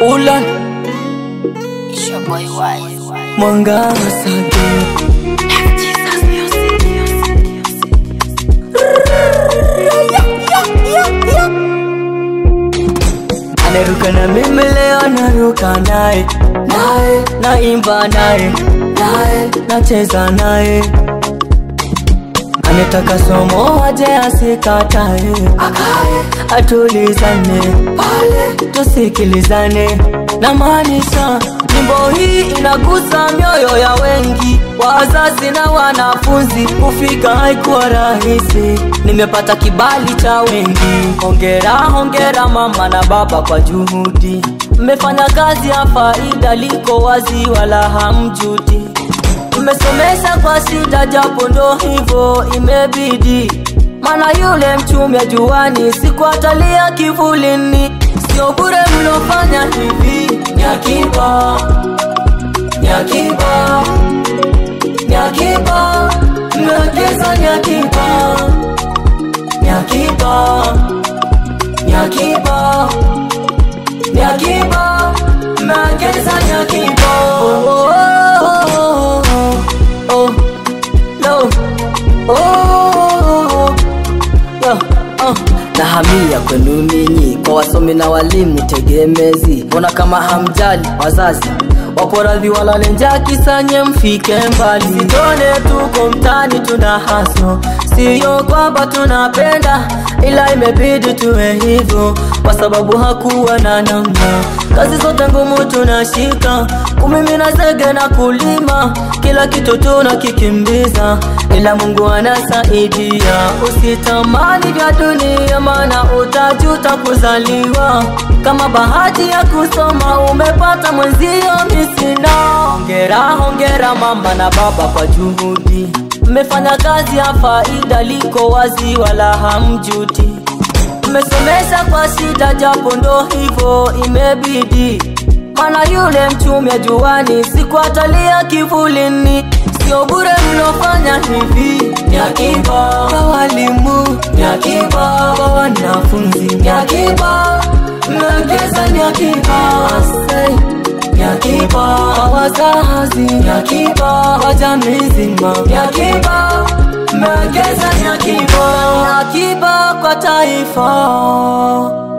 Ulan It's your boy Wise. Mwanga Sage Jesus music. Anaruka na mimi leo naruka nae, naimba nae, nacheza nae. Anataka somo aje asikatae, atulizane, tusikilizane. Na maanisha nyimbo hii inagusa mioyo ya wengi, wazazi na wanafunzi. Kufika haikuwa rahisi, nimepata kibali cha wengi. Hongera, hongera mama na baba kwa juhudi. Mmefanya kazi ya faida, liko wazi wala hamjuti. Mmesomesha kwa shida japo ndo hivyo imebidi. Mana yule mchumia juani sikuatalia kivulini. Sio bure mlofanya hivi. Nyakiba, Nyakiba, Nyakiba, mmeongeza Nyakiba, Nyakiba, Nyakiba, Nyakiba, mmeongeza Nyakiba. Nahamia kwenu ninyi, kwa wasomi na walimu tegemezi. Mbona kama hamjali wazazi, wapo radhi walale njaa kisanye mfike mbali. Sitone tuko mtani tuna haso, siyo kwamba tunapenda, ila imebidi tuwe hivyo kwa sababu hakuwa na namna. Kazi zote ngumu tunashika, kumimina zege na kulima, kila kitu tunakikimbiza, ila Mungu anasaidia. Usitamani vya dunia maana utajuta kuzaliwa. Kama bahati ya kusoma umepata mwenzio misina. Hongera, hongera mama na baba kwa juhudi. Mmefanya kazi ya faida, liko wazi wala hamjuti. Mmesomesha kwa shida japo ndo hivyo imebidi. Mana yule mchumia juani sikuatalia kivulini. Sio bure mlofanya hivi. Nyakiba kwa walimu, Nyakiba kwa wanafunzi, Nyakiba mmeongeza Nyakiba. Nyakiba kwa wazazi, Nyakiba kwa jamii nzima, Nyakiba mmeongeza Nyakiba. Nyakiba kwa taifa.